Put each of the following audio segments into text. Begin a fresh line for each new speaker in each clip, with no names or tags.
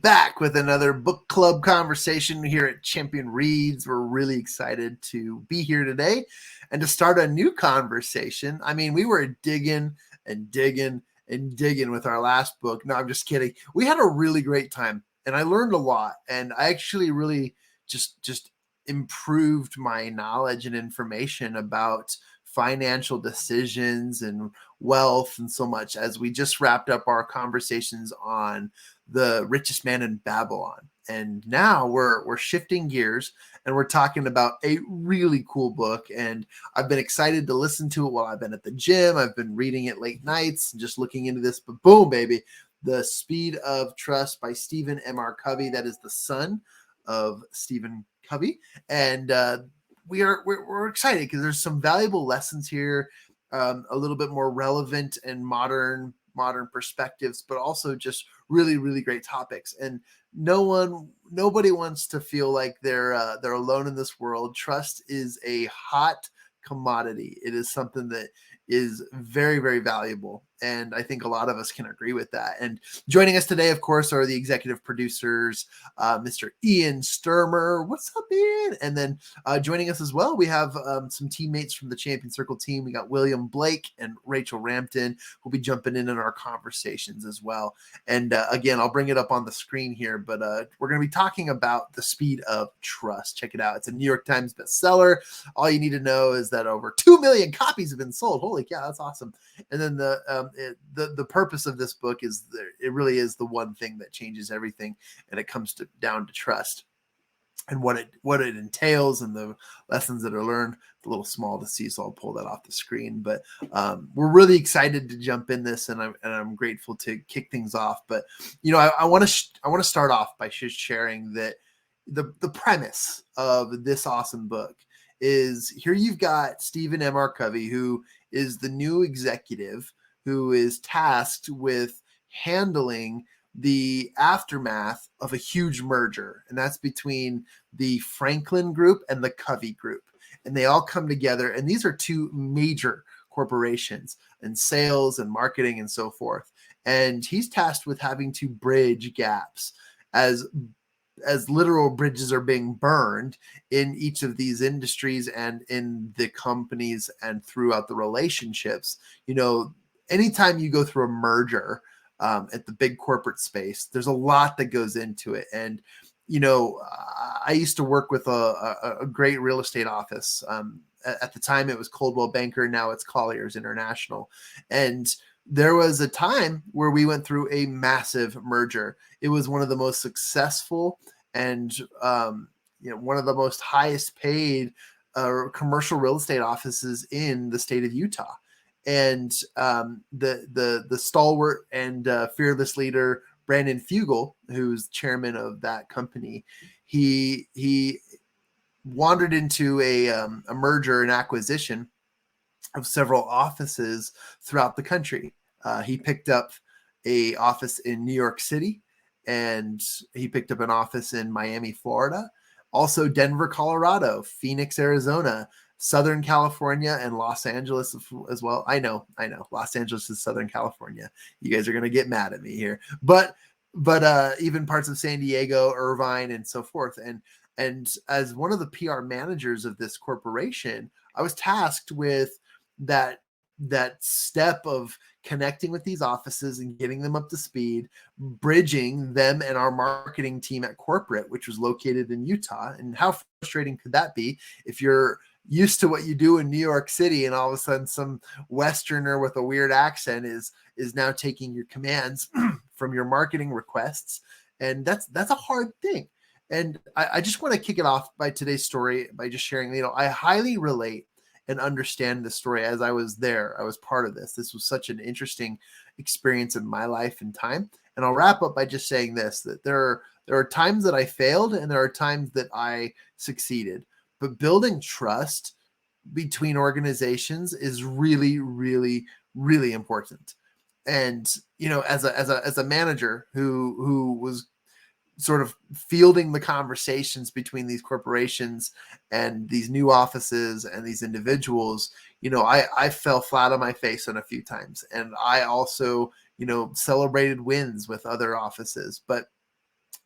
back with another book club conversation here at Champion Reads. We're really excited to be here today and to start a new conversation. I mean, we were digging and digging and digging with our last book. No, I'm just kidding. We had a really great time and I learned a lot, and I actually really just improved my knowledge and information about financial decisions and wealth and so much as we just wrapped up our conversations on the richest man in Babylon. And now we're shifting gears and we're talking about a really cool book. And I've been excited to listen to it while I've been at the gym. I've been reading it late nights and just looking into this. But boom, baby, The Speed of Trust by Stephen M.R. Covey. That is the son of Stephen Covey. And we're excited because there's some valuable lessons here, a little bit more relevant and modern perspectives, but also just really, really great topics. And nobody wants to feel like they're alone in this world. Trust is a hot commodity. It is something that is very, very valuable. And I think a lot of us can agree with that. And joining us today, of course, are the executive producers, Mr. Ian Sturmer. What's up, Ian? And then joining us as well, we have some teammates from the Champion Circle team. We got William Blake and Rachel Rampton who'll be jumping in our conversations as well. And again, I'll bring it up on the screen here, but we're going to be talking about The Speed of Trust. Check it out. It's a New York Times bestseller. All you need to know is that over 2 million copies have been sold. Holy cow, that's awesome. And then the purpose of this book is it really is the one thing that changes everything, and it comes down to trust and what it entails and the lessons that are learned. It's a little small to see, so I'll pull that off the screen. But we're really excited to jump in this, and I'm grateful to kick things off. But I want to start off by just sharing that the premise of this awesome book is here. You've got Stephen M.R. Covey, who is the new executive who is tasked with handling the aftermath of a huge merger. And that's between the Franklin Group and the Covey Group. And they all come together. And these are two major corporations in sales and marketing and so forth. And he's tasked with having to bridge gaps as literal bridges are being burned in each of these industries and in the companies and throughout the relationships. Anytime you go through a merger at the big corporate space, there's a lot that goes into it. And, I used to work with a great real estate office. At the time, it was Coldwell Banker. Now it's Colliers International. And there was a time where we went through a massive merger. It was one of the most successful and one of the most highest paid commercial real estate offices in the state of Utah. And the stalwart and fearless leader Brandon Fugel, who's chairman of that company, he wandered into a merger and acquisition of several offices throughout the country. He picked up a office in New York City, and he picked up an office in Miami, Florida, also Denver, Colorado, Phoenix, Arizona, Southern California, and Los Angeles as well. I know. Los Angeles is Southern California. You guys are going to get mad at me here, but even parts of San Diego, Irvine, and so forth. And as one of the PR managers of this corporation, I was tasked with that step of connecting with these offices and getting them up to speed, bridging them and our marketing team at corporate, which was located in Utah. And how frustrating could that be if you're used to what you do in New York City and all of a sudden some Westerner with a weird accent is now taking your commands from your marketing requests. And that's a hard thing. And I just want to kick it off by today's story by just sharing, I highly relate and understand the story. As I was there, I was part of this. This was such an interesting experience in my life and time. And I'll wrap up by just saying this, that there are times that I failed and there are times that I succeeded. But building trust between organizations is really, really, really important. And, as a manager who was sort of fielding the conversations between these corporations and these new offices and these individuals, I fell flat on my face on a few times. And I also, celebrated wins with other offices. But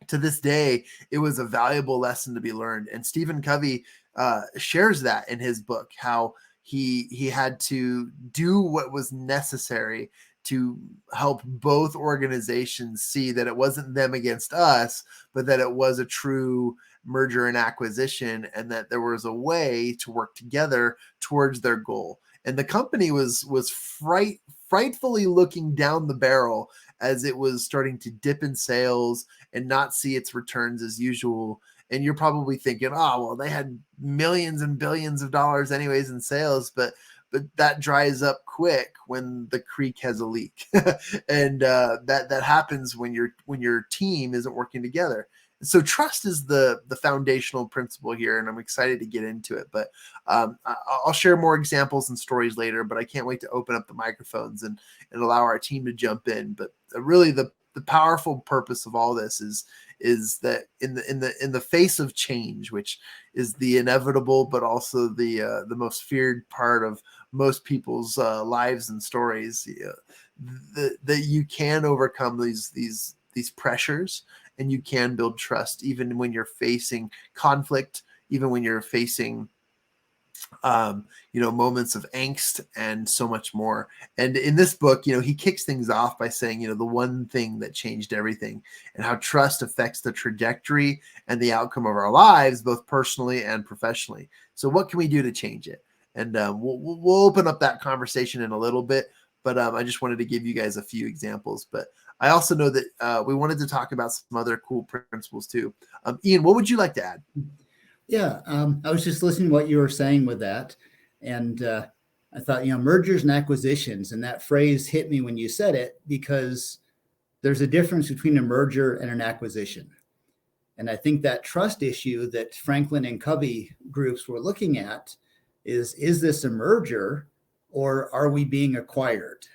to this day, it was a valuable lesson to be learned. And Stephen Covey shares that in his book, how he had to do what was necessary to help both organizations see that it wasn't them against us, but that it was a true merger and acquisition, and that there was a way to work together towards their goal. And the company was frightfully looking down the barrel as it was starting to dip in sales and not see its returns as usual. And you're probably thinking, oh, well, they had millions and billions of dollars anyways in sales, but that dries up quick when the creek has a leak. And that happens when your team isn't working together. So trust is the foundational principle here, and I'm excited to get into it. But I'll share more examples and stories later, but I can't wait to open up the microphones and allow our team to jump in. But really the powerful purpose of all this is that in the face of change, which is the inevitable but also the most feared part of most people's lives and stories, that you can overcome these pressures, and you can build trust even when you're facing conflict, even when you're facing moments of angst and so much more. And in this book, he kicks things off by saying, the one thing that changed everything, and how trust affects the trajectory and the outcome of our lives, both personally and professionally. So what can we do to change it? And we'll open up that conversation in a little bit, but I just wanted to give you guys a few examples. But I also know that we wanted to talk about some other cool principles too. Ian, what would you like to add?
Yeah, I was just listening to what you were saying with that. And I thought, mergers and acquisitions, and that phrase hit me when you said it, because there's a difference between a merger and an acquisition. And I think that trust issue that Franklin and Covey groups were looking at is this a merger, or are we being acquired?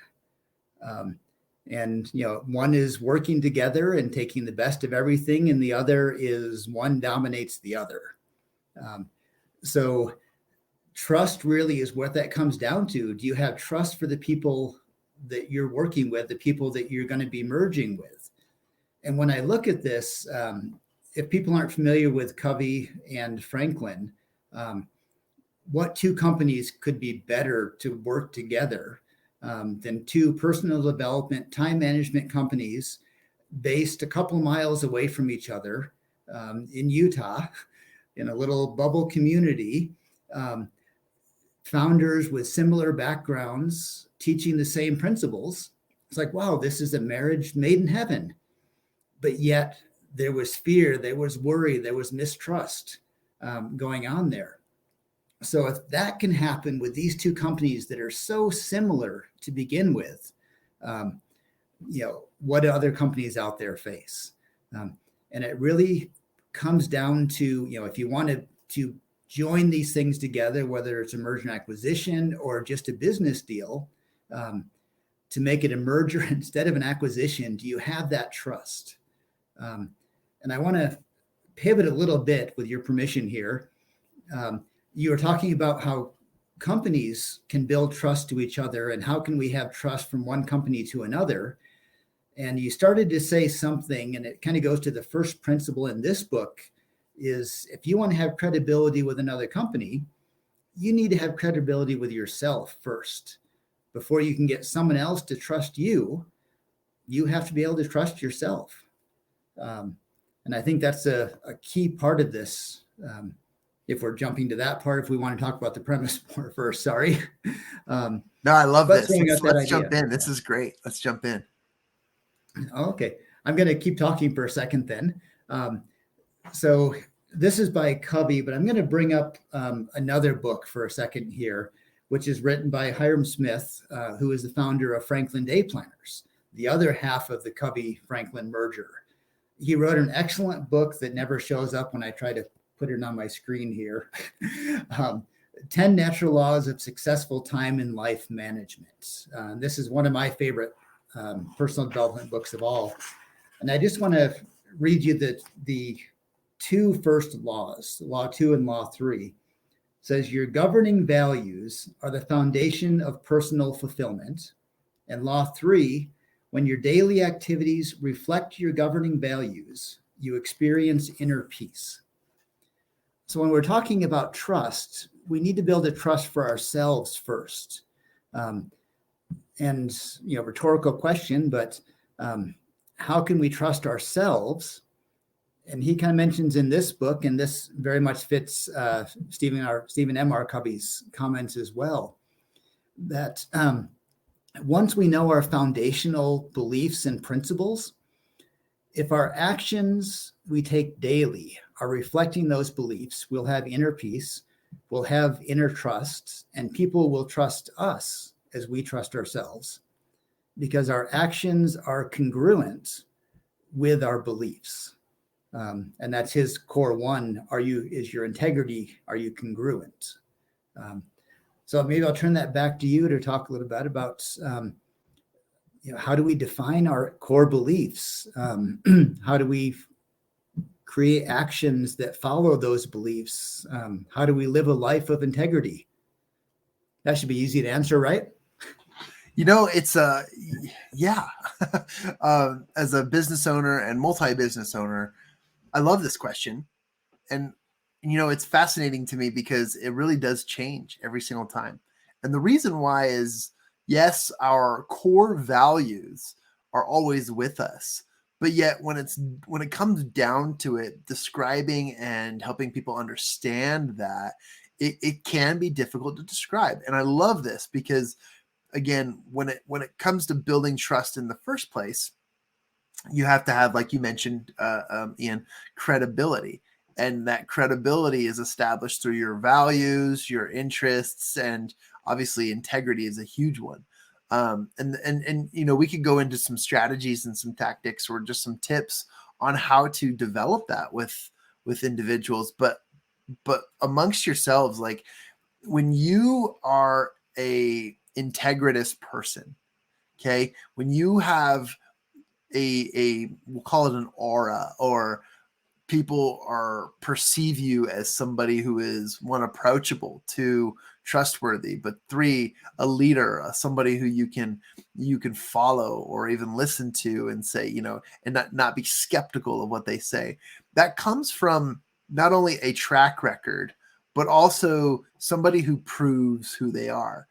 And one is working together and taking the best of everything, and the other is one dominates the other. So trust really is what that comes down to. Do you have trust for the people that you're working with, the people that you're going to be merging with? And when I look at this, if people aren't familiar with Covey and Franklin, what two companies could be better to work together than two personal development, time management companies based a couple miles away from each other in Utah, in a little bubble community, founders with similar backgrounds, teaching the same principles. It's like, wow, this is a marriage made in heaven. But yet there was fear, there was worry, there was mistrust going on there. So if that can happen with these two companies that are so similar to begin with, what do other companies out there face? And it really comes down to, if you wanted to join these things together, whether it's a merger and acquisition or just a business deal, to make it a merger instead of an acquisition, do you have that trust? And I want to pivot a little bit with your permission here. You were talking about how companies can build trust to each other, and how can we have trust from one company to another? And you started to say something, and it kind of goes to the first principle in this book, is if you want to have credibility with another company, you need to have credibility with yourself first. Before you can get someone else to trust you, you have to be able to trust yourself. And I think that's a key part of this. If we're jumping to that part, if we want to talk about the premise more first, sorry.
No, I love this. Let's jump in.
Yeah.
This is great. Let's jump in.
Okay. I'm going to keep talking for a second then. So this is by Covey, but I'm going to bring up another book for a second here, which is written by Hiram Smith, who is the founder of Franklin Day Planners, the other half of the Covey-Franklin merger. He wrote an excellent book that never shows up when I try to put it on my screen here. 10 Natural Laws of Successful Time and Life Management. This is one of my favorite personal development books of all. And I just want to read you the two first laws, Law 2 and Law 3. It says, your governing values are the foundation of personal fulfillment. And Law 3, when your daily activities reflect your governing values, you experience inner peace. So when we're talking about trust, we need to build a trust for ourselves first. And, rhetorical question, but how can we trust ourselves? And he kind of mentions in this book, and this very much fits Stephen M.R. Covey's comments as well, that once we know our foundational beliefs and principles, if our actions we take daily are reflecting those beliefs, we'll have inner peace, we'll have inner trust, and people will trust us as we trust ourselves, because our actions are congruent with our beliefs. And that's his core one. Is your integrity, are you congruent? So maybe I'll turn that back to you to talk a little bit about, how do we define our core beliefs? How do we create actions that follow those beliefs? How do we live a life of integrity? That should be easy to answer, right?
It's yeah. As a business owner and multi-business owner, I love this question. And, it's fascinating to me because it really does change every single time. And the reason why is, yes, our core values are always with us. But yet when it comes down to it, describing and helping people understand that, it can be difficult to describe. And I love this because, again, when it comes to building trust in the first place, you have to have, like you mentioned, Ian, credibility. And that credibility is established through your values, your interests, and obviously integrity is a huge one. And we could go into some strategies and some tactics or just some tips on how to develop that with individuals. But amongst yourselves, like when you are a integritous person, okay, when you have we'll call it an aura, or people perceive you as somebody who is, one, approachable, two, trustworthy, but three, a leader, somebody who you can follow or even listen to and say, and not be skeptical of what they say. That comes from not only a track record, but also somebody who proves who they are.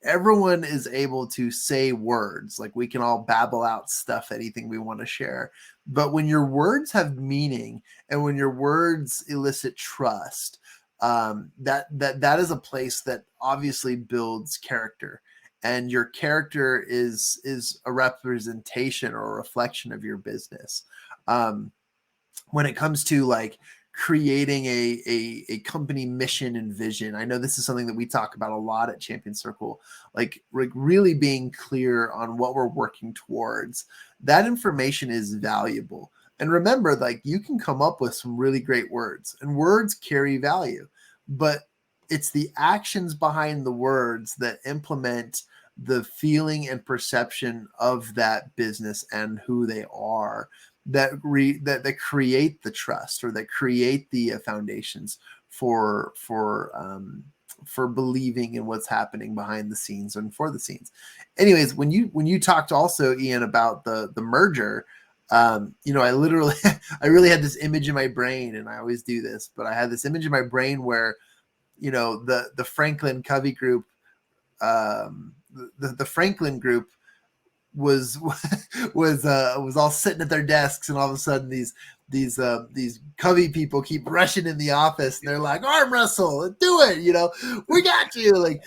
Everyone is able to say words, like we can all babble out stuff, anything we want to share. But when your words have meaning and when your words elicit trust, that is a place that obviously builds character. And your character is a representation or a reflection of your business. When it comes to like creating a company mission and vision, I know this is something that we talk about a lot at Champion Circle, like really being clear on what we're working towards. That information is valuable. And remember, like, you can come up with some really great words, and words carry value, but it's the actions behind the words that implement the feeling and perception of that business and who they are, that create the trust, or that create the foundations for believing in what's happening behind the scenes and for the scenes. Anyways, when you talked also, Ian, about the merger, I literally I really had this image in my brain, and I always do this, but I had this image in my brain where the Franklin Covey group, the Franklin group was all sitting at their desks, and all of a sudden these Covey people keep rushing in the office, and they're like, arm wrestle, do it, we got you. Like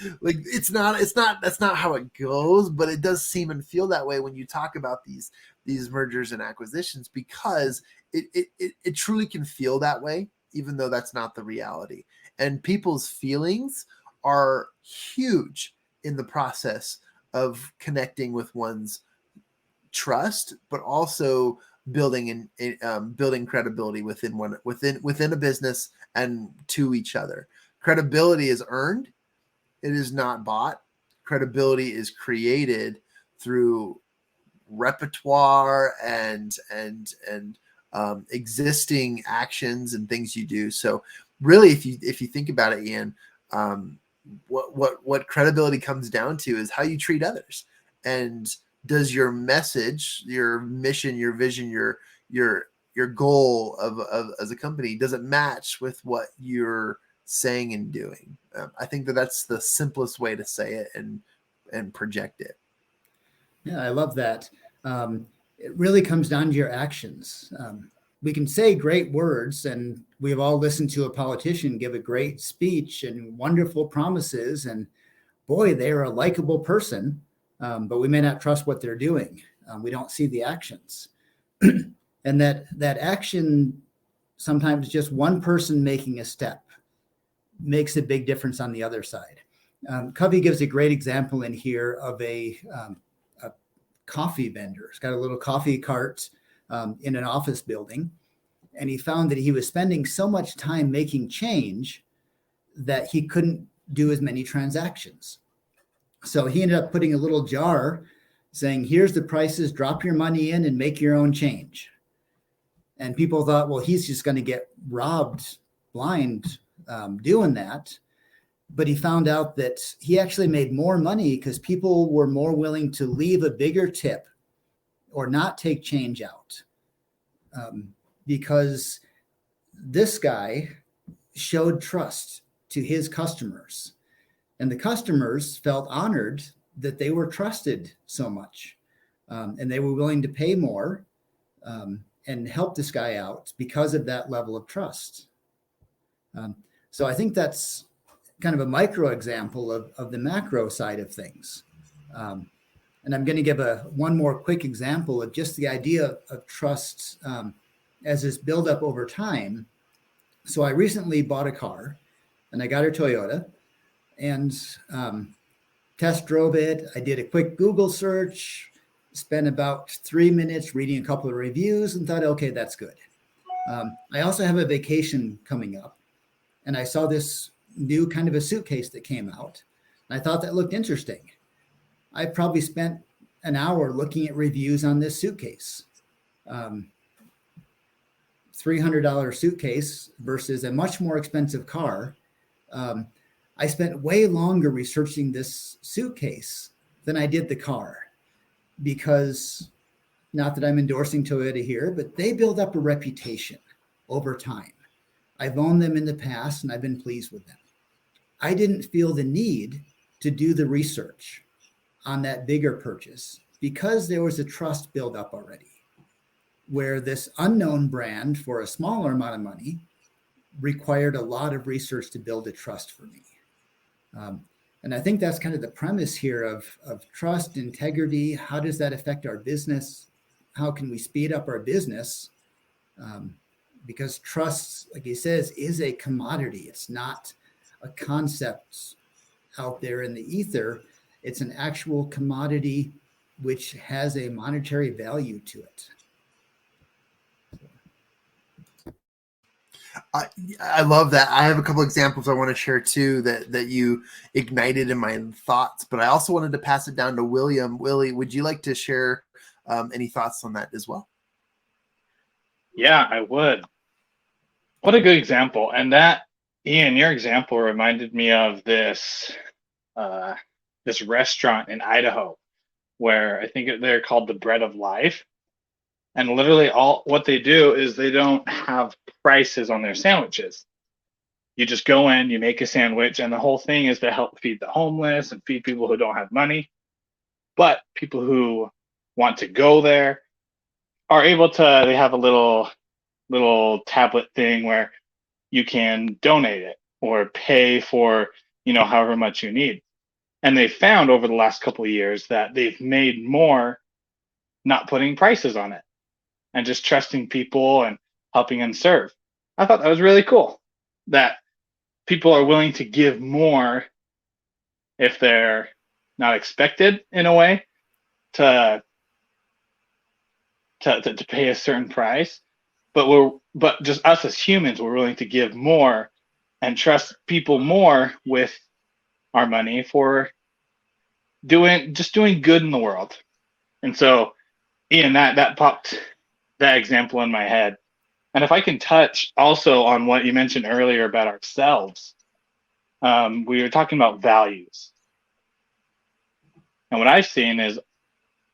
that's not how it goes, but it does seem and feel that way when you talk about these mergers and acquisitions, because it truly can feel that way, even though that's not the reality. And people's feelings are huge in the process of connecting with one's trust, but also building credibility within a business and to each other. Credibility is earned; it is not bought. Credibility is created through repertoire and existing actions and things you do. So, really, if you think about it, Ian, what credibility comes down to is how you treat others. And does your message, your mission, your vision, your your goal of as a company doesn't match with what you're saying and doing. I think that that's the simplest way to say it and project it.
Yeah, I love that. It really comes down to your actions. We can say great words, and we've all listened to a politician give a great speech and wonderful promises, and boy, they're a likable person, but we may not trust what they're doing. We don't see the actions. And that action, sometimes just one person making a step, makes a big difference on the other side. Covey gives a great example in here of a coffee vendor. He's got a little coffee cart in an office building, and he found that he was spending so much time making change that he couldn't do as many transactions. So he ended up putting a little jar saying, here's the prices, drop your money in and make your own change. And people thought, well, he's just going to get robbed blind doing that. But he found out that he actually made more money because people were more willing to leave a bigger tip or not take change out. Because this guy showed trust to his customers. And the customers felt honored that they were trusted so much. And they were willing to pay more and help this guy out because of that level of trust. So I think that's kind of a micro example of the macro side of things. And I'm going to give one more quick example of just the idea of trust as this buildup over time. So I recently bought a car, and I got a Toyota, and test drove it. I did a quick Google search, spent about 3 minutes reading a couple of reviews, and thought, okay, that's good. I also have a vacation coming up, and I saw this new kind of a suitcase that came out, and I thought that looked interesting. I probably spent an hour looking at reviews on this suitcase. $300 suitcase versus a much more expensive car. I spent way longer researching this suitcase than I did the car, because not that I'm endorsing Toyota here, but they build up a reputation over time. I've owned them in the past and I've been pleased with them. I didn't feel the need to do the research on that bigger purchase because there was a trust built up already, where this unknown brand for a smaller amount of money required a lot of research to build a trust for me. And I think that's kind of the premise here of trust, integrity. How does that affect our business? How can we speed up our business? Because trust, like he says, is a commodity. It's not a concept out there in the ether. It's an actual commodity which has a monetary value to it.
I love that. I have a couple examples I want to share too that you ignited in my thoughts, but I also wanted to pass it down to William. Willie, would you like to share any thoughts on that as well?
Yeah, I would. What a good example. And that, Ian, your example reminded me of this restaurant in Idaho where I think they're called the Bread of Life. And literally what they do is they don't have prices on their sandwiches. You just go in, you make a sandwich, and the whole thing is to help feed the homeless and feed people who don't have money. But people who want to go there are able to, they have a little tablet thing where you can donate it or pay for, however much you need. And they found over the last couple of years that they've made more not putting prices on it and just trusting people and helping them serve. I thought that was really cool that people are willing to give more if they're not expected in a way to pay a certain price, but just us as humans, we're willing to give more and trust people more with our money for doing good in the world. And so, Ian, that popped that example in my head. And if I can touch also on what you mentioned earlier about ourselves, we were talking about values. And what I've seen is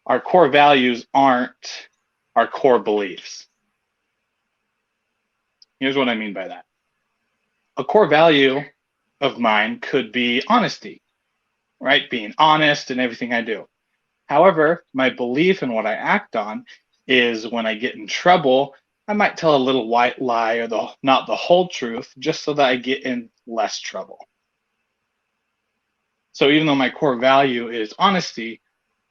our core values aren't our core beliefs. Here's what I mean by that. A core value of mine could be honesty, right? Being honest in everything I do. However, my belief in what I act on is when I get in trouble, I might tell a little white lie or not the whole truth, just so that I get in less trouble. So even though my core value is honesty,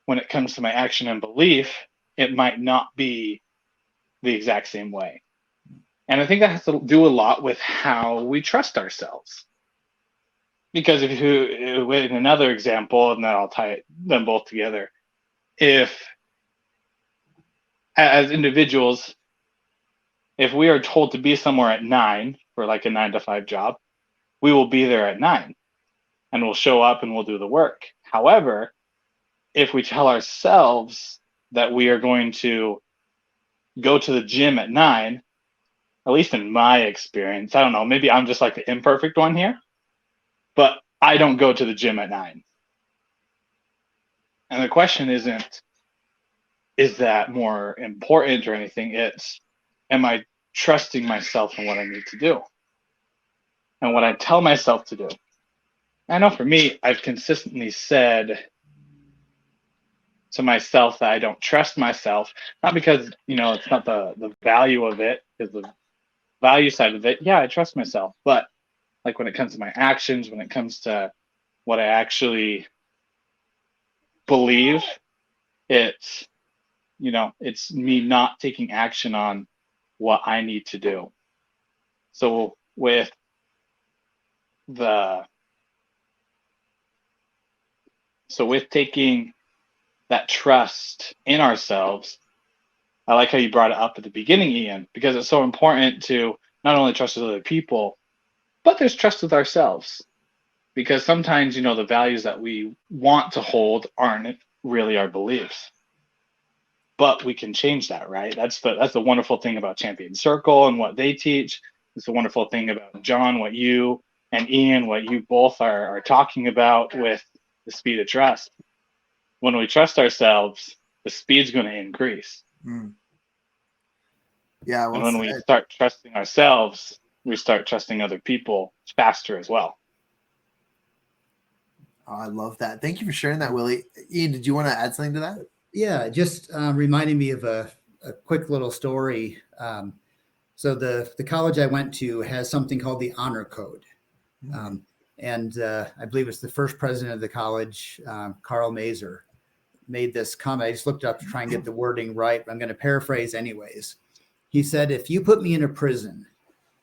when it comes to my action and belief, it might not be the exact same way. And I think that has to do a lot with how we trust ourselves. Because if you, in another example, and then I'll tie them both together, if as individuals, if we are told to be somewhere at 9 for like a 9 to 5 job, we will be there at 9 and we'll show up and we'll do the work. However, if we tell ourselves that we are going to go to the gym at 9, at least in my experience, I don't know, maybe I'm just like the imperfect one here, but I don't go to the gym at 9. And the question isn't, is that more important or anything? It's, am I trusting myself in what I need to do and what I tell myself to do? I know for me, I've consistently said to myself that I don't trust myself, not because, it's not the value of it, because the value side of it, yeah, I trust myself. But like when it comes to my actions, when it comes to what I actually believe, it's, it's me not taking action on what I need to do. So with taking that trust in ourselves, I like how you brought it up at the beginning, Ian, because it's so important to not only trust with other people, but there's trust with ourselves. Because sometimes, the values that we want to hold aren't really our beliefs. But we can change that, right? That's the wonderful thing about Champion Circle and what they teach. It's the wonderful thing about John, what you and Ian, what you both are talking about with the speed of trust. When we trust ourselves, the speed's going to increase.
Mm. Yeah.
Well, and when we start trusting ourselves, we start trusting other people faster as well.
Oh, I love that. Thank you for sharing that, Willie. Ian, did you want to add something to that?
Yeah, just reminding me of a quick little story. So the college I went to has something called the Honor Code. And I believe it's the first president of the college, Carl Mazer, made this comment. I just looked it up to try and get the wording right, but I'm going to paraphrase anyways. He said, if you put me in a prison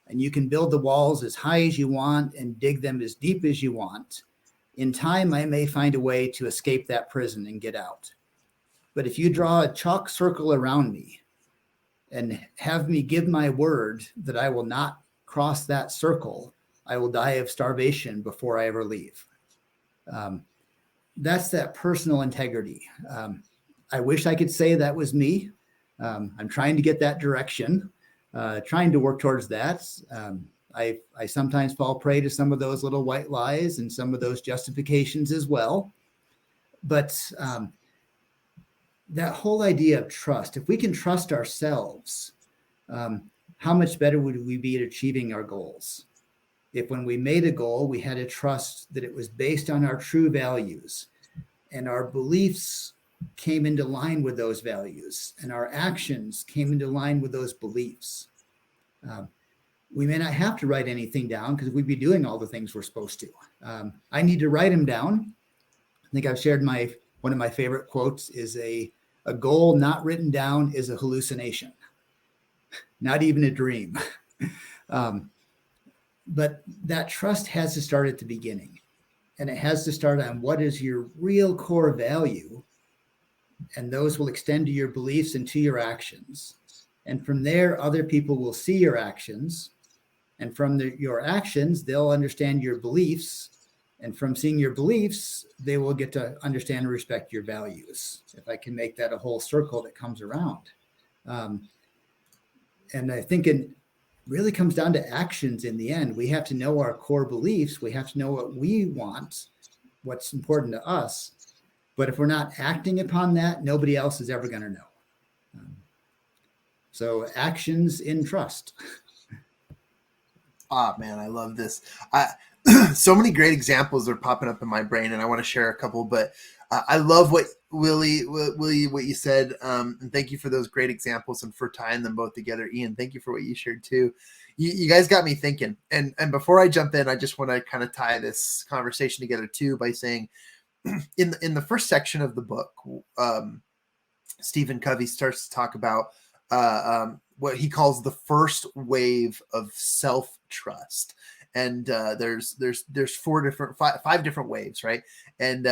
and you can build the walls as high as you want and dig them as deep as you want, in time, I may find a way to escape that prison and get out. But if you draw a chalk circle around me and have me give my word that I will not cross that circle, I will die of starvation before I ever leave. That's that personal integrity. I wish I could say that was me. I'm trying to get that direction, trying to work towards that. I sometimes fall prey to some of those little white lies and some of those justifications as well. But that whole idea of trust, if we can trust ourselves, how much better would we be at achieving our goals? If when we made a goal, we had to trust that it was based on our true values and our beliefs came into line with those values and our actions came into line with those beliefs. We may not have to write anything down because we'd be doing all the things we're supposed to. I need to write them down. I think I've shared one of my favorite quotes is a goal not written down is a hallucination, not even a dream. But that trust has to start at the beginning, and it has to start on what is your real core value, and those will extend to your beliefs and to your actions. And from there, other people will see your actions, and from your actions, they'll understand your beliefs. And from seeing your beliefs, they will get to understand and respect your values. If I can make that a whole circle that comes around. And I think it really comes down to actions in the end. We have to know our core beliefs. We have to know what we want, what's important to us. But if we're not acting upon that, nobody else is ever going to know. So actions in trust.
Ah, man, I love this. I, so many great examples are popping up in my brain, and I want to share a couple. But I love what Willie, what you said, and thank you for those great examples and for tying them both together. Ian, thank you for what you shared too. You guys got me thinking. And before I jump in, I just want to kind of tie this conversation together too by saying, in the first section of the book, Stephen Covey starts to talk about what he calls the first wave of self-trust. And there's five different waves, right? And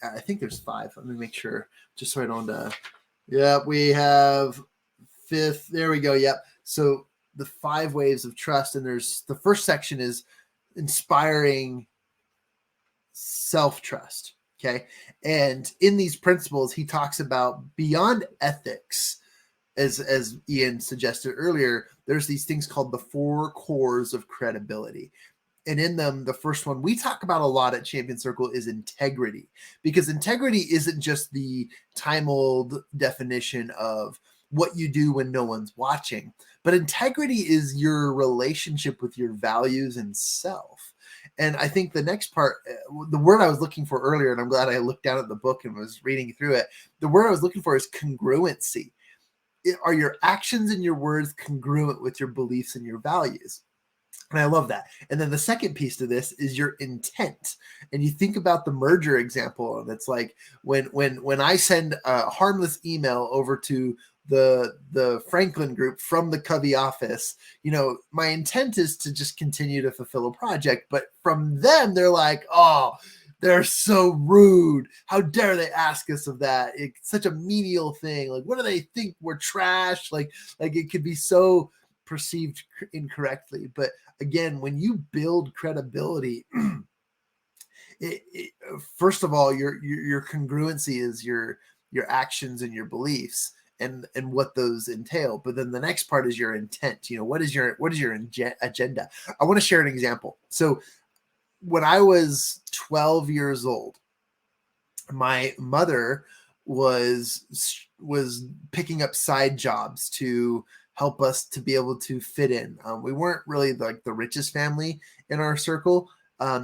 I think there's five. Let me make sure, just so I don't. Yeah, we have fifth. There we go. Yep. So the 5 waves of trust, and there's the first section is inspiring self-trust. Okay. And in these principles, he talks about beyond ethics, as Ian suggested earlier, there's these things called the 4 cores of credibility. And in them, the first one we talk about a lot at Champion Circle is integrity, because integrity isn't just the time old definition of what you do when no one's watching, but integrity is your relationship with your values and self. And I think the next part, the word I was looking for earlier, and I'm glad I looked down at the book and was reading through it. The word I was looking for is congruency. Are your actions and your words congruent with your beliefs and your values? And I love that. And then the second piece to this is your intent. And you think about the merger example, and it's like when I send a harmless email over to the Franklin group from the Covey office, my intent is to just continue to fulfill a project. But from them, they're like, oh, they're so rude. How dare they ask us of that? It's such a menial thing. Like, what do they think? We're trash. Like it could be so perceived incorrectly. But again, when you build credibility, first of all, your congruency is your actions and your beliefs and what those entail. But then the next part is your intent. What is your agenda? I want to share an example. So when I was 12 years old, my mother was picking up side jobs to help us to be able to fit in. We weren't really like the richest family in our circle,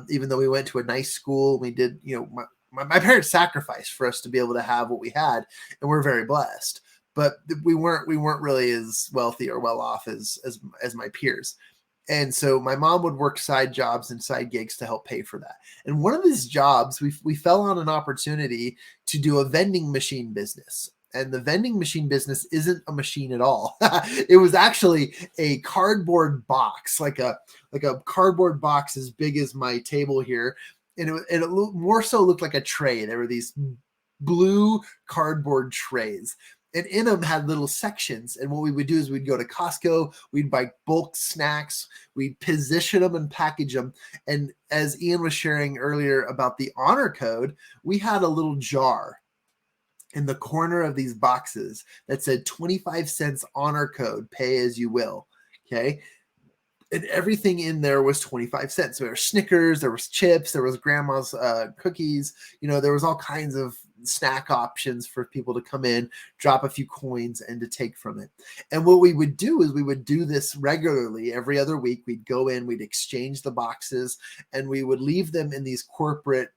even though we went to a nice school. We did, my parents sacrificed for us to be able to have what we had, and we're very blessed. But we weren't really as wealthy or well off as my peers. And so my mom would work side jobs and side gigs to help pay for that. And one of these jobs, we fell on an opportunity to do a vending machine business. And the vending machine business isn't a machine at all. It was actually a cardboard box, like a cardboard box as big as my table here. And it more so looked like a tray. There were these blue cardboard trays. And in them had little sections. And what we would do is we'd go to Costco, we'd buy bulk snacks, we'd position them and package them. And as Ian was sharing earlier about the honor code, we had a little jar in the corner of these boxes that said 25 cents honor code, pay as you will. Okay. And everything in there was 25 cents. So there were Snickers, there was chips, there was grandma's cookies. There was all kinds of snack options for people to come in, drop a few coins, and to take from it. And what we would do is we would do this regularly. Every other week, we'd go in, we'd exchange the boxes, and we would leave them in these corporate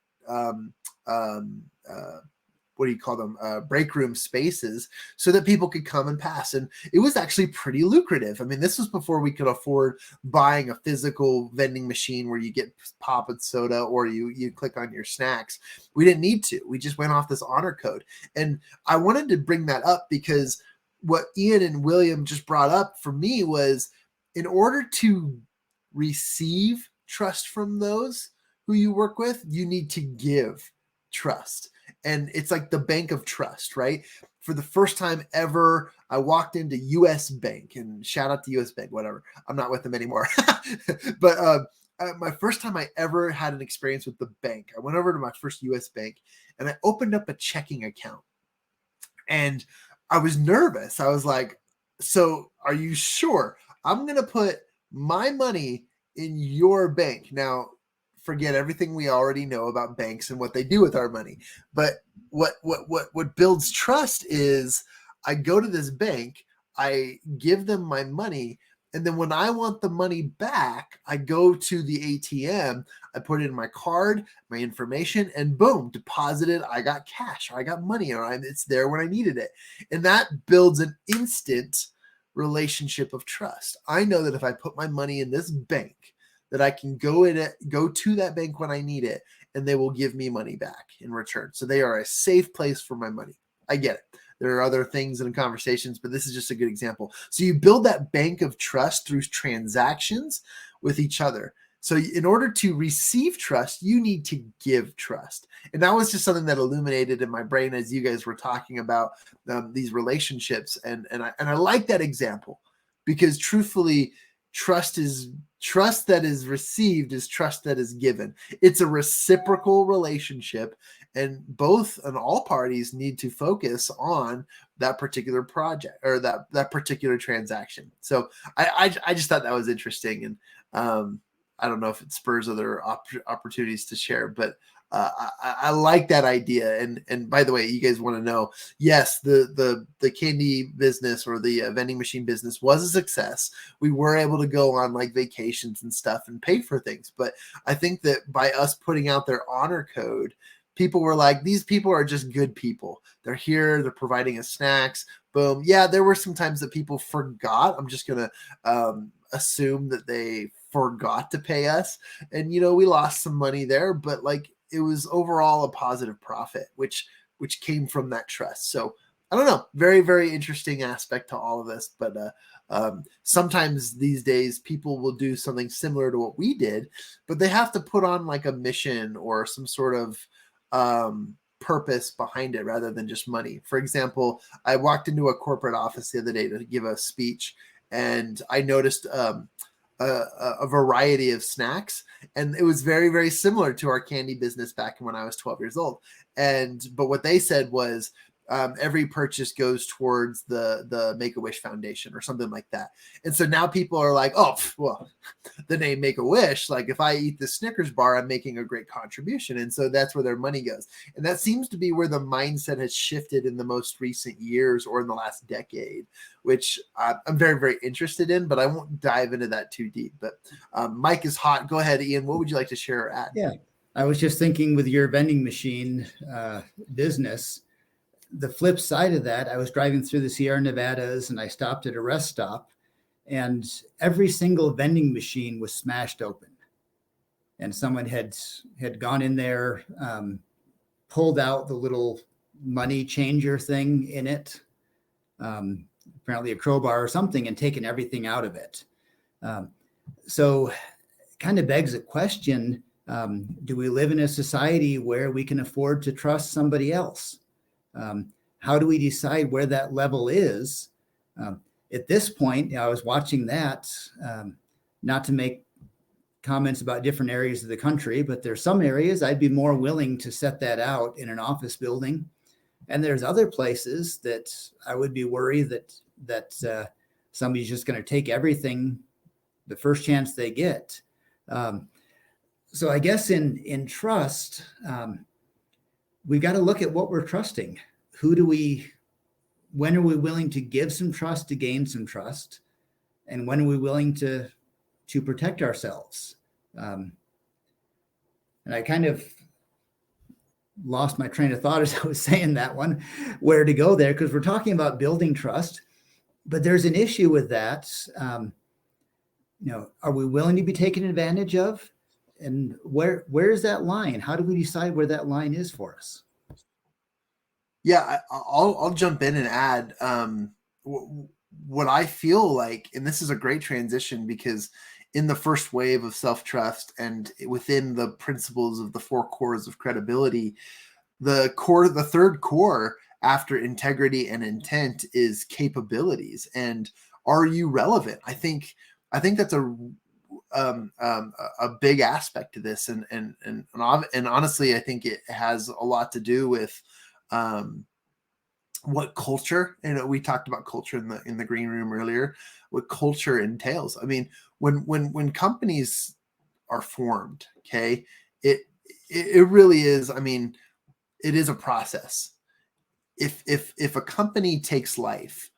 what do you call them? Break room spaces, so that people could come and pass. And it was actually pretty lucrative. I mean, this was before we could afford buying a physical vending machine where you get pop and soda or you click on your snacks. We didn't need to. We just went off this honor code. And I wanted to bring that up because what Ian and William just brought up for me was, in order to receive trust from those who you work with, you need to give trust. And it's like the bank of trust, right? For the first time ever, I walked into US Bank, and shout out to US Bank, whatever. I'm not with them anymore. But my first time I ever had an experience with the bank, I went over to my first US Bank and I opened up a checking account. And I was nervous. I was like, so are you sure? I'm going to put my money in your bank. Now, forget everything we already know about banks and what they do with our money. But what builds trust is I go to this bank, I give them my money, And then when I want the money back, I go to the ATM, I put in my card, my information, and boom, deposited. I got cash, or I got money, or it's there when I needed it. And that builds an instant relationship of trust. I know that if I put my money in this bank, that I can go to that bank when I need it, and they will give me money back in return. So they are a safe place for my money. I get it. There are other things in conversations, but this is just a good example. So you build that bank of trust through transactions with each other. So in order to receive trust, you need to give trust. And that was just something that illuminated in my brain as you guys were talking about these relationships. And I like that example, because truthfully, trust that is received is trust that is given. It's a reciprocal relationship, and both and all parties need to focus on that particular project or that particular transaction. So I just thought that was interesting, and I don't know if it spurs other opportunities to share, but I like that idea. And by the way, you guys want to know, yes, the candy business or the vending machine business was a success. We were able to go on like vacations and stuff and pay for things. But I think that by us putting out their honor code, people were like, these people are just good people. They're here. They're providing us snacks. Boom. Yeah, there were some times that people forgot. I'm just going to assume that they forgot to pay us. And, we lost some money there, but like it was overall a positive profit, which came from that trust. So I don't know, very, very interesting aspect to all of this. But sometimes these days people will do something similar to what we did, but they have to put on like a mission or some sort of purpose behind it rather than just money. For example, I walked into a corporate office the other day to give a speech, and I noticed a variety of snacks, and it was very, very similar to our candy business back when I was 12 years old. But what they said was every purchase goes towards the Make-A-Wish Foundation or something like that. And so now people are like, oh, well, the name Make-A-Wish, like if I eat the Snickers bar, I'm making a great contribution. And so that's where their money goes. And that seems to be where the mindset has shifted in the most recent years or in the last decade, which I'm very, very interested in, but I won't dive into that too deep. But Mike is hot. Go ahead, Ian. What would you like to share or add?
Yeah, I was just thinking with your vending machine business, the flip side of that, I was driving through the Sierra Nevadas and I stopped at a rest stop, and every single vending machine was smashed open. And someone had gone in there, pulled out the little money changer thing in it, apparently a crowbar or something, and taken everything out of it. So it kind of begs a question, do we live in a society where we can afford to trust somebody else? How do we decide where that level is? At this point, I was watching that, not to make comments about different areas of the country, but there's some areas I'd be more willing to set that out in an office building. And there's other places that I would be worried that somebody's just going to take everything the first chance they get. So I guess in trust, we've got to look at what we're trusting. When are we willing to give some trust to gain some trust? And when are we willing to protect ourselves? And I kind of lost my train of thought as I was saying that one, where to go there, because we're talking about building trust, but there's an issue with that. Are we willing to be taken advantage of? And where is that line? How do we decide where that line is for us?
Yeah, I'll jump in and add what I feel like, and this is a great transition because in the first wave of self-trust and within the principles of the 4 cores of credibility, the third core after integrity and intent is capabilities. And are you relevant? I think that's a big aspect to this, and honestly, I think it has a lot to do with what culture, and we talked about culture in the green room earlier, what culture entails. I mean, when companies are formed, okay, it really is. I mean, it is a process. If a company takes life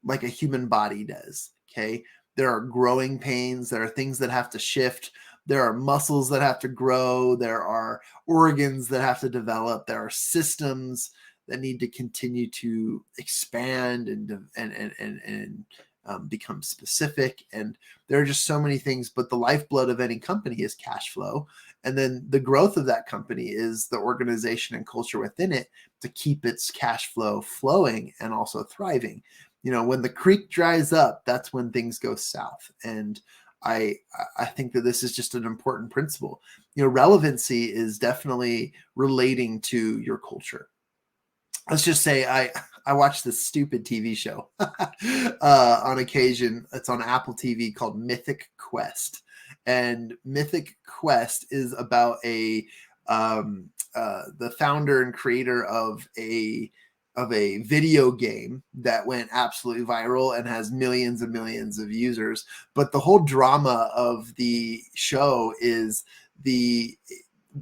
like a human body does, okay, there are growing pains, there are things that have to shift, there are muscles that have to grow, there are organs that have to develop, there are systems that need to continue to expand and become specific. And there are just so many things, but the lifeblood of any company is cash flow. And then the growth of that company is the organization and culture within it to keep its cash flow flowing and also thriving. When the creek dries up, that's when things go south. And I think that this is just an important principle. Relevancy is definitely relating to your culture. Let's just say I watch this stupid TV show on occasion. It's on Apple TV called Mythic Quest, and Mythic Quest is about the founder and creator of a video game that went absolutely viral and has millions and millions of users. But the whole drama of the show is the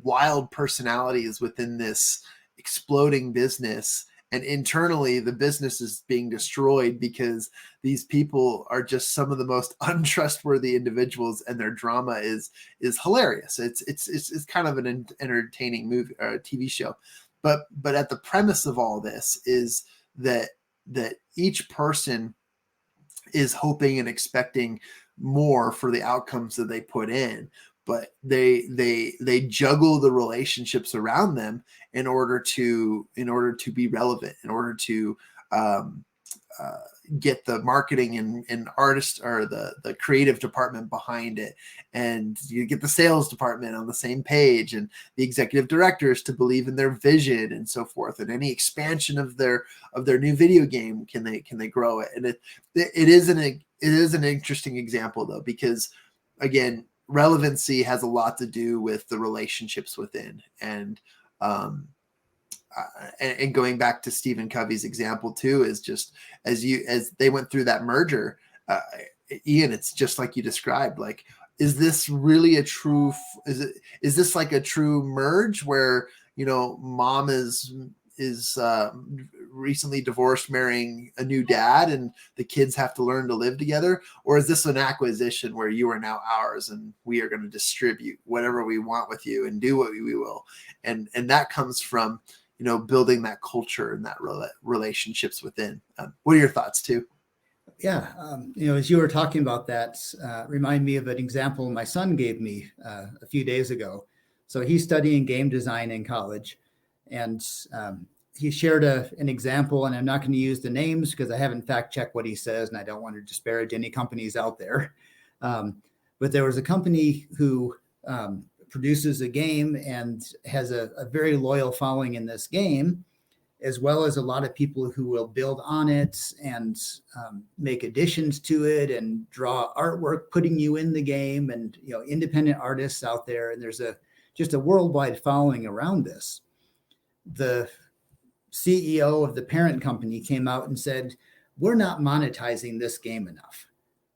wild personalities within this exploding business, and internally the business is being destroyed because these people are just some of the most untrustworthy individuals, and their drama is hilarious. It's kind of an entertaining movie or TV show, but at the premise of all this is that each person is hoping and expecting more for the outcomes that they put in, but they juggle the relationships around them in order to be relevant, in order to get the marketing and artist or the creative department behind it, and you get the sales department on the same page, and the executive directors to believe in their vision and so forth. And any expansion of their new video game, can they grow it? And it is an interesting example though, because again, relevancy has a lot to do with the relationships within. And going back to Stephen Covey's example too, is just as they went through that merger, Ian, it's just like you described. Like, is this really is this like a true merge where mom is recently divorced, marrying a new dad, and the kids have to learn to live together? Or is this an acquisition where you are now ours and we are going to distribute whatever we want with you and do what we will? And that comes from building that culture and that relationships within. What are your thoughts too?
Yeah, as you were talking about that, remind me of an example my son gave me a few days ago. So he's studying game design in college, and he shared an example, and I'm not going to use the names because I haven't fact checked what he says, and I don't want to disparage any companies out there. But there was a company who produces a game and has a very loyal following in this game, as well as a lot of people who will build on it and make additions to it and draw artwork, putting you in the game, and independent artists out there. And there's just a worldwide following around this. The CEO of the parent company came out and said, we're not monetizing this game enough.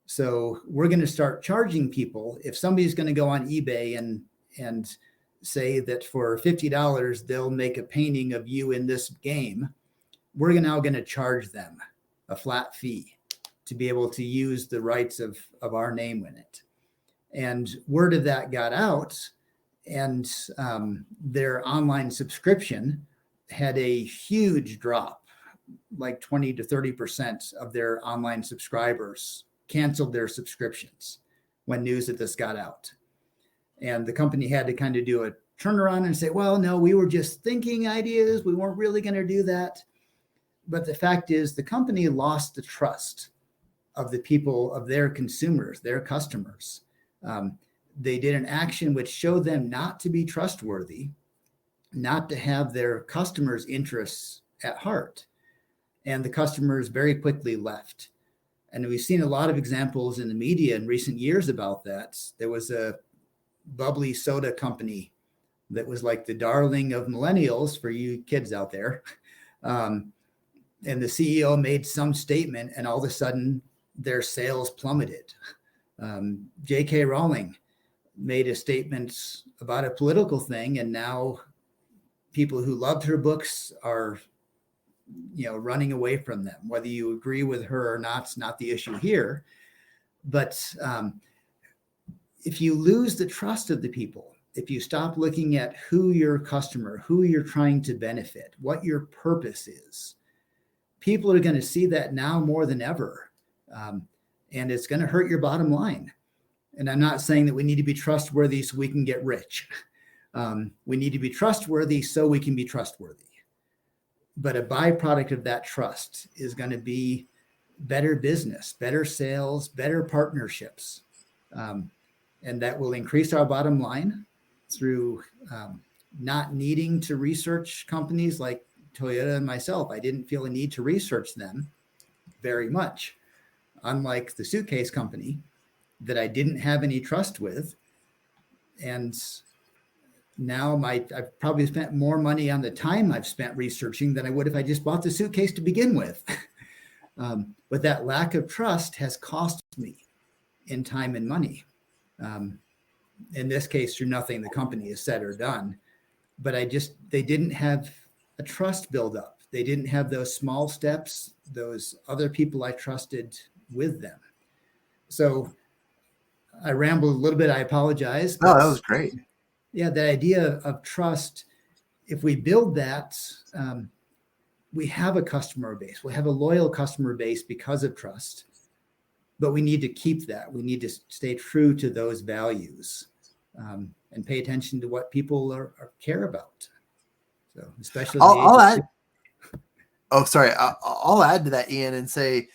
So we're going to start charging people. If somebody's going to go on eBay and say that for $50, they'll make a painting of you in this game, we're now going to charge them a flat fee to be able to use the rights of our name in it. And word of that got out, and their online subscription had a huge drop, like 20 to 30% of their online subscribers canceled their subscriptions when news of this got out. And the company had to kind of do a turnaround and say, well, no, we were just thinking ideas. We weren't really going to do that. But the fact is, the company lost the trust of the people, of their consumers, their customers. They did an action which showed them not to be trustworthy, not to have their customers' interests at heart. And the customers very quickly left. And we've seen a lot of examples in the media in recent years about that. There was a bubbly soda company that was like the darling of millennials, for you kids out there. And the CEO made some statement, and all of a sudden their sales plummeted. J.K. Rowling made a statement about a political thing, and now people who loved her books are running away from them. Whether you agree with her or not, it's not the issue here. But if you lose the trust of the people, if you stop looking at who your customer, who you're trying to benefit, what your purpose is, people are going to see that now more than ever. And it's going to hurt your bottom line. And I'm not saying that we need to be trustworthy so we can get rich. We need to be trustworthy so we can be trustworthy. But a byproduct of that trust is going to be better business, better sales, better partnerships. And that will increase our bottom line through not needing to research companies like Toyota and myself. I didn't feel a need to research them very much. Unlike the suitcase company that I didn't have any trust with. And now I've probably spent more money on the time I've spent researching than I would if I just bought the suitcase to begin with. But that lack of trust has cost me in time and money. In this case, through nothing the company has said or done. But they didn't have a trust buildup. They didn't have those small steps, those other people I trusted with them. So I rambled a little bit. I apologize.
No, that was great.
Yeah, the idea of trust, if we build that, we have a customer base. We have a loyal customer base because of trust. But we need to keep that. We need to stay true to those values and pay attention to what people care about. So, especially
I'll add. Oh, sorry. I'll add to that, Ian, and say,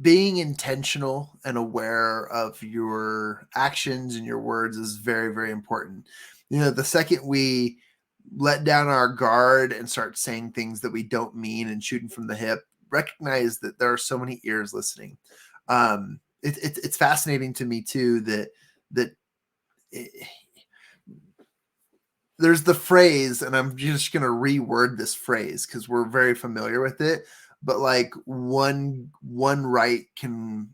being intentional and aware of your actions and your words is very, very important. The second we let down our guard and start saying things that we don't mean and shooting from the hip, recognize that there are so many ears listening. It's fascinating to me too that there's the phrase, and I'm just going to reword this phrase because we're very familiar with it, but like one right can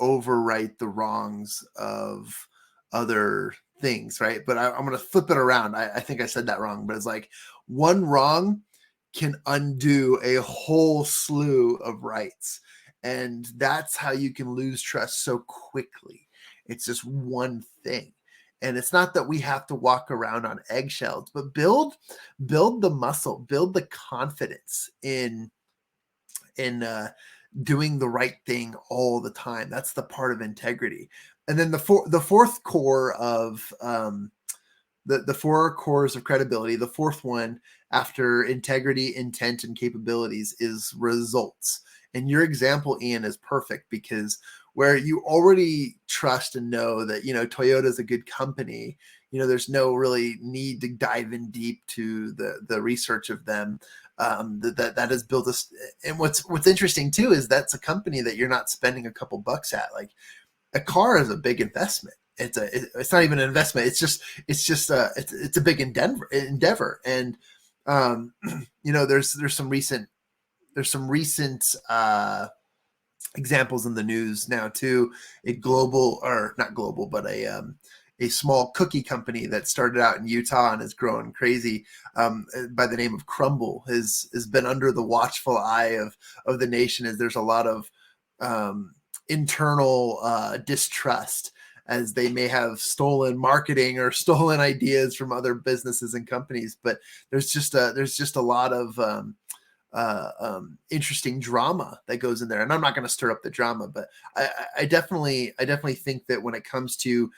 overwrite the wrongs of other things, right? But I'm going to flip it around. I think I said that wrong, but it's like one wrong can undo a whole slew of rights. And that's how you can lose trust so quickly. It's just one thing. And it's not that we have to walk around on eggshells, but build the muscle, build the confidence in doing the right thing all the time. That's the part of integrity. And then the fourth core of the four cores of credibility, the fourth one after integrity, intent, and capabilities is results. And your example, Ian, is perfect because where you already trust and know that, Toyota is a good company, there's no really need to dive in deep to the research of them. That has built us. And what's interesting too, is that's a company that you're not spending a couple bucks at. Like a car is a big investment. It's not even an investment. It's a big endeavor. And, there's some recent examples in the news now too. A small cookie company that started out in Utah and is growing crazy by the name of Crumble has been under the watchful eye of the nation, as there's a lot of internal distrust, as they may have stolen marketing or stolen ideas from other businesses and companies. But there's just a lot of interesting drama that goes in there. And I'm not going to stir up the drama, but I definitely think that when it comes to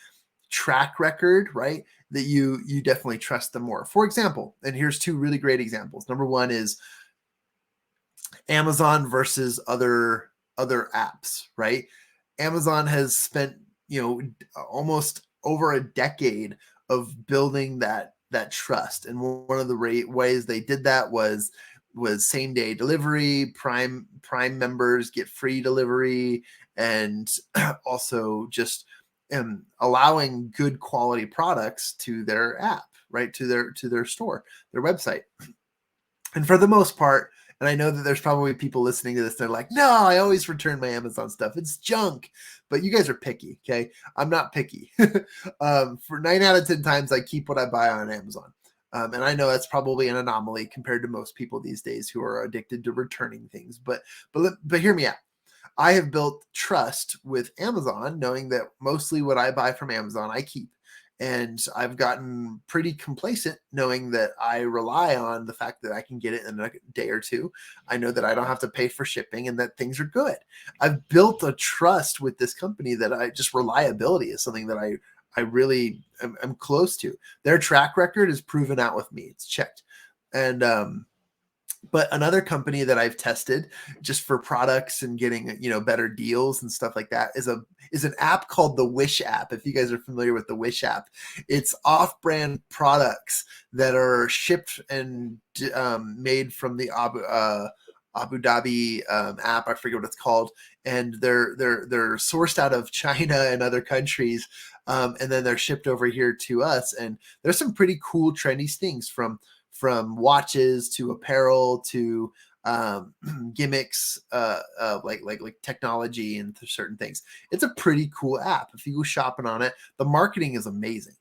track record, right, that you definitely trust them more. For example, and here's two really great examples. Number one is Amazon versus other apps, right? Amazon has spent, almost over a decade of building that trust. And one of the ways they did that was same day delivery. Prime members get free delivery, and also just allowing good quality products to their app, right? To their store, their website. And for the most part, and I know that there's probably people listening to this, they're like, no, I always return my Amazon stuff. It's junk. But you guys are picky, okay? I'm not picky. For 9 out of 10 times, I keep what I buy on Amazon. And I know that's probably an anomaly compared to most people these days who are addicted to returning things. But hear me out. I have built trust with Amazon, knowing that mostly what I buy from Amazon, I keep. And I've gotten pretty complacent knowing that I rely on the fact that I can get it in a day or two. I know that I don't have to pay for shipping and that things are good. I've built a trust with this company that reliability is something that I really am close to. Their track record is proven out with me. It's checked. And, but another company that I've tested just for products and getting, better deals and stuff like that is an app called the Wish app. If you guys are familiar with the Wish app, it's off-brand products that are shipped and made from the Abu Dhabi app. I forget what it's called, and they're sourced out of China and other countries, and then they're shipped over here to us. And there's some pretty cool, trendy things from watches to apparel to gimmicks, like technology and certain things. It's a pretty cool app. If you go shopping on it, the marketing is amazing.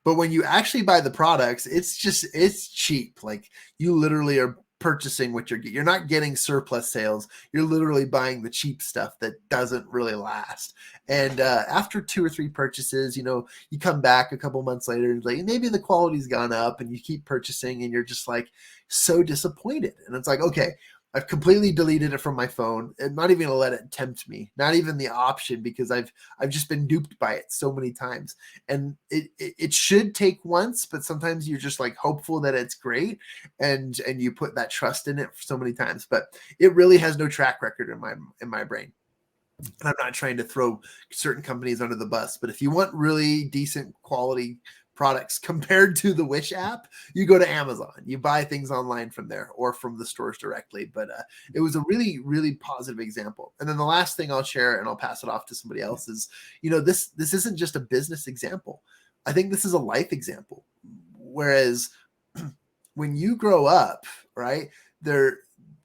But when you actually buy the products, it's cheap. Like, you literally are purchasing what you're not getting surplus sales. You're literally buying the cheap stuff that doesn't really last. And after 2 or 3 purchases, you come back a couple months later and like, maybe the quality's gone up, and you keep purchasing and you're just like so disappointed. And it's like, okay, I've completely deleted it from my phone and not even gonna let it tempt me, not even the option, because I've just been duped by it so many times. And it should take once, but sometimes you're just like hopeful that it's great, and you put that trust in it for so many times. But it really has no track record in my brain. And I'm not trying to throw certain companies under the bus, but if you want really decent quality products compared to the Wish app, you go to Amazon. You buy things online from there or from the stores directly. But it was a really, really positive example. And then the last thing I'll share, and I'll pass it off to somebody else, is, this isn't just a business example. I think this is a life example. Whereas when you grow up, right, there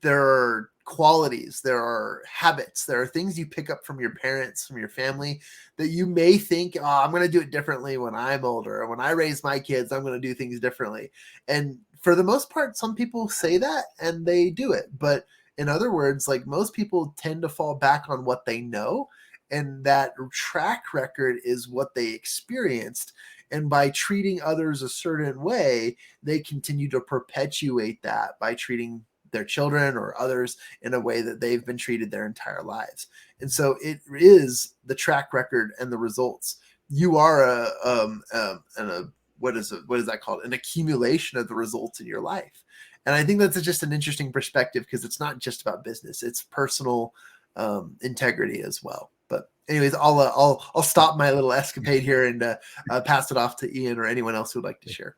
are qualities, there are habits, there are things you pick up from your parents, from your family, that you may think, oh, I'm going to do it differently when I'm older, or when I raise my kids, I'm going to do things differently. And for the most part, some people say that and they do it. But in other words, like, most people tend to fall back on what they know, and that track record is what they experienced. And by treating others a certain way, they continue to perpetuate that by treating their children or others in a way that they've been treated their entire lives. And so it is the track record and the results. You are what is that called? An accumulation of the results in your life. And I think that's just an interesting perspective, because it's not just about business, it's personal integrity as well. But anyways, I'll stop my little escapade here and pass it off to Ian or anyone else who would like to share.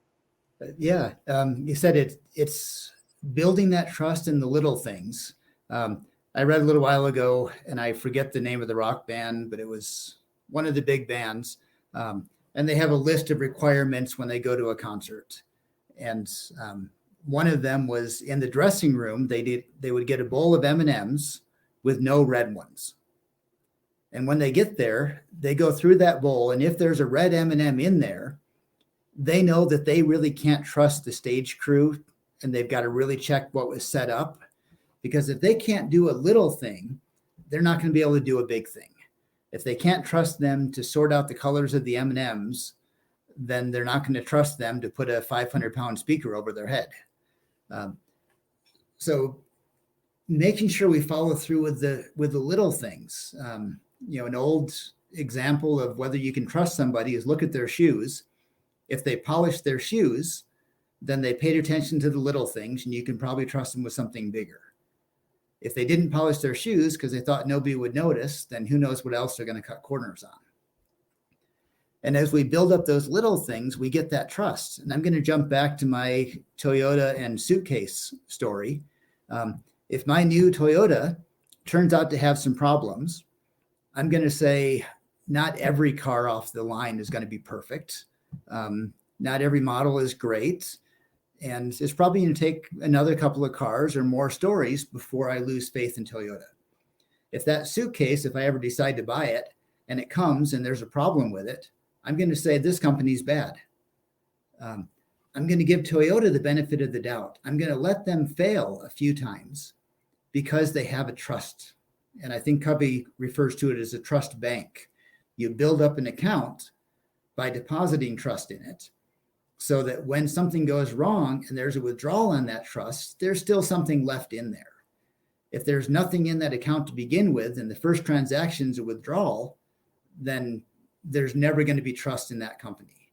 Yeah, you said it's building that trust in the little things. I read a little while ago, and I forget the name of the rock band, but it was one of the big bands. And they have a list of requirements when they go to a concert. And one of them was, in the dressing room, they would get a bowl of M&Ms with no red ones. And when they get there, they go through that bowl, and if there's a red M&M in there, they know that they really can't trust the stage crew, and they've got to really check what was set up, because if they can't do a little thing, they're not going to be able to do a big thing. If they can't trust them to sort out the colors of the M&Ms, then they're not going to trust them to put a 500-pound speaker over their head. So making sure we follow through with the little things. An old example of whether you can trust somebody is look at their shoes. If they polished their shoes, then they paid attention to the little things, and you can probably trust them with something bigger. If they didn't polish their shoes because they thought nobody would notice, then who knows what else they're going to cut corners on. And as we build up those little things, we get that trust. And I'm going to jump back to my Toyota and suitcase story. If my new Toyota turns out to have some problems, I'm going to say not every car off the line is going to be perfect. Not every model is great. And it's probably going to take another couple of cars or more stories before I lose faith in Toyota. If that suitcase, if I ever decide to buy it and it comes and there's a problem with it, I'm going to say this company's bad. I'm going to give Toyota the benefit of the doubt. I'm going to let them fail a few times because they have a trust. And I think Covey refers to it as a trust bank. You build up an account by depositing trust in it so that when something goes wrong and there's a withdrawal on that trust, there's still something left in there. If there's nothing in that account to begin with, and the first transaction is a withdrawal, then there's never going to be trust in that company.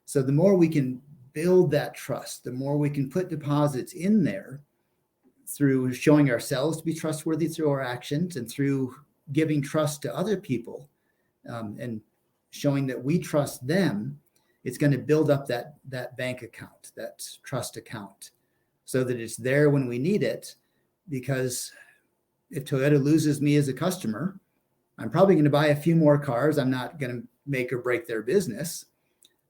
So the more we can build that trust, the more we can put deposits in there through showing ourselves to be trustworthy through our actions and through giving trust to other people, and showing that we trust them, it's going to build up that bank account, that trust account, so that it's there when we need it. Because if Toyota loses me as a customer, I'm probably going to buy a few more cars. I'm not going to make or break their business.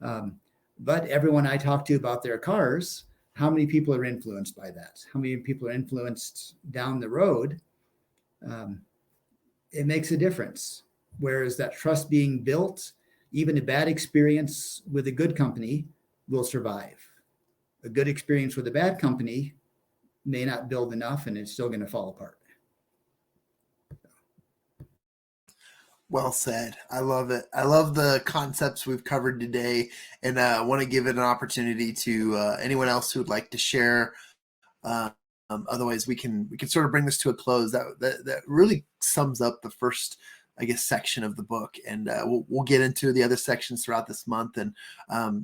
But everyone I talk to about their cars, how many people are influenced by that? How many people are influenced down the road? It makes a difference. Whereas that trust being built, even a bad experience with a good company will survive. A good experience with a bad company may not build enough, and it's still going to fall apart.
Well said. I love it. I love the concepts we've covered today, and I want to give it an opportunity to anyone else who would like to share. Otherwise, we can sort of bring this to a close. That really sums up the first, I guess, section of the book, and we'll get into the other sections throughout this month. And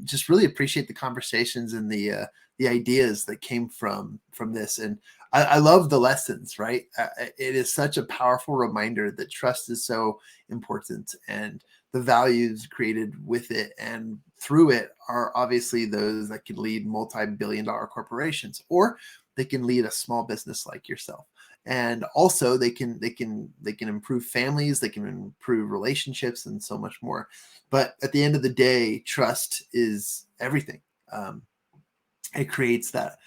just really appreciate the conversations and the ideas that came from this. And I love the lessons, right? It is such a powerful reminder that trust is so important, and the values created with it and through it are obviously those that can lead multi-billion-dollar corporations, or they can lead a small business like yourself. And also they can improve families, they can improve relationships, and so much more. But at the end of the day, trust is everything. It creates that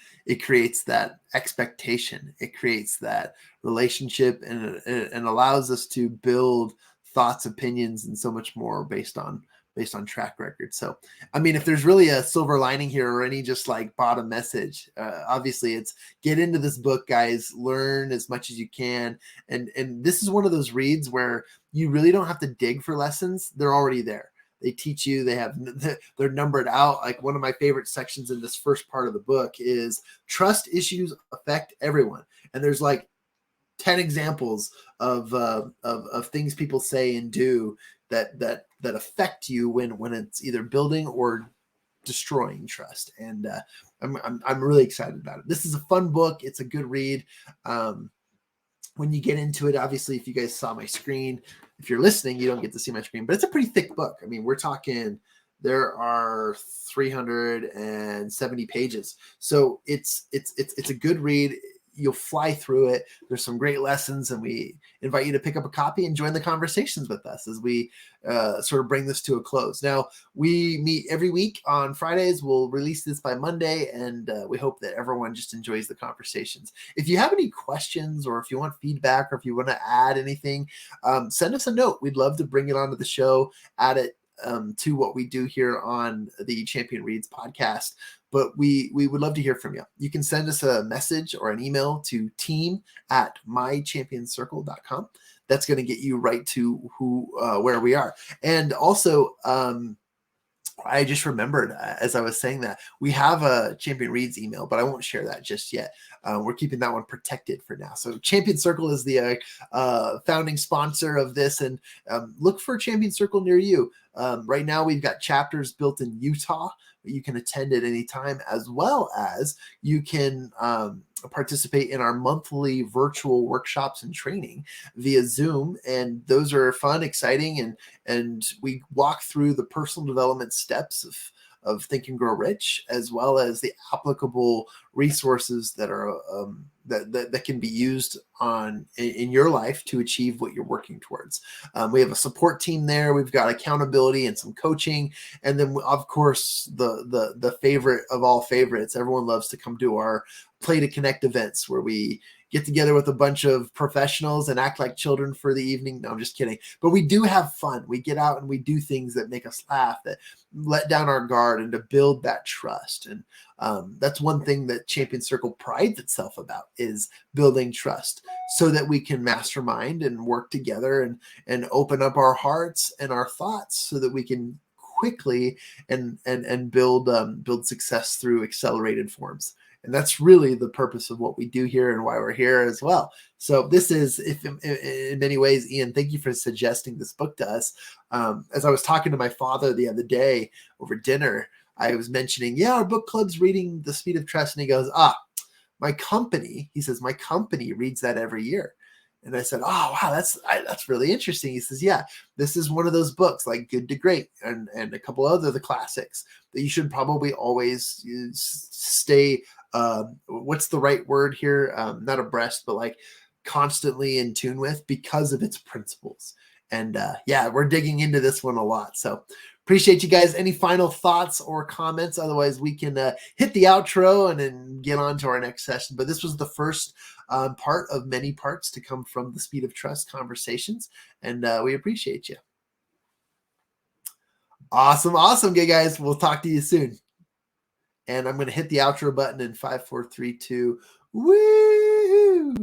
expectation. It creates that relationship, and allows us to build thoughts, opinions, and so much more based on track record. So, I mean, if there's really a silver lining here, or any just like bottom message, obviously it's get into this book, guys, learn as much as you can. And this is one of those reads where you really don't have to dig for lessons. They're already there. They teach you, they're numbered out. Like one of my favorite sections in this first part of the book is trust issues affect everyone. And there's like 10 examples of things people say and do that affect you when it's either building or destroying trust. And I'm really excited about it. This is a fun book. It's a good read. When you get into it, obviously, if you guys saw my screen, if you're listening, you don't get to see my screen, but it's a pretty thick book. I mean, we're talking, there are 370 pages. So it's a good read. You'll fly through it. There's some great lessons, and we invite you to pick up a copy and join the conversations with us as we sort of bring this to a close. Now, we meet every week on Fridays. We'll release this by Monday, and we hope that everyone just enjoys the conversations. If you have any questions, or if you want feedback, or if you want to add anything, send us a note. We'd love to bring it onto the show, add it to what we do here on the Champion Reads podcast. But we would love to hear from you. You can send us a message or an email to team@mychampioncircle.com. That's going to get you right to where we are. And also, I just remembered as I was saying that we have a Champion Reads email, but I won't share that just yet. We're keeping that one protected for now. So Champion Circle is the founding sponsor of this, and look for Champion Circle near you. Right now, we've got chapters built in Utah. You can attend at any time, as well as you can participate in our monthly virtual workshops and training via Zoom. And those are fun, exciting, and we walk through the personal development steps of Think and Grow Rich, as well as the applicable resources that are that can be used in your life to achieve what you're working towards. We have a support team there. We've got accountability and some coaching, and then of course the favorite of all favorites. Everyone loves to come to our Play to Connect events, where we get together with a bunch of professionals and act like children for the evening. No, I'm just kidding. But we do have fun. We get out and we do things that make us laugh, that let down our guard, and to build that trust. And that's one thing that Champion Circle prides itself about, is building trust, so that we can mastermind and work together and open up our hearts and our thoughts, so that we can quickly and build success through accelerated forms. And that's really the purpose of what we do here and why we're here as well. So this is, if in many ways, Ian, thank you for suggesting this book to us. As I was talking to my father the other day over dinner, I was mentioning, yeah, our book club's reading The Speed of Trust. And he goes, my company reads that every year. And I said, oh, wow, that's really interesting. He says, yeah, this is one of those books like Good to Great and a couple other the classics that you should probably always stay, what's the right word here? Not abreast, but like constantly in tune with, because of its principles. And yeah, we're digging into this one a lot. So appreciate you guys. Any final thoughts or comments? Otherwise, we can hit the outro and then get on to our next session. But this was the first part of many parts to come from the Speed of Trust conversations. And we appreciate you. Awesome. Okay, guys. We'll talk to you soon. And I'm going to hit the outro button in 5, 4, 3, 2. Woo!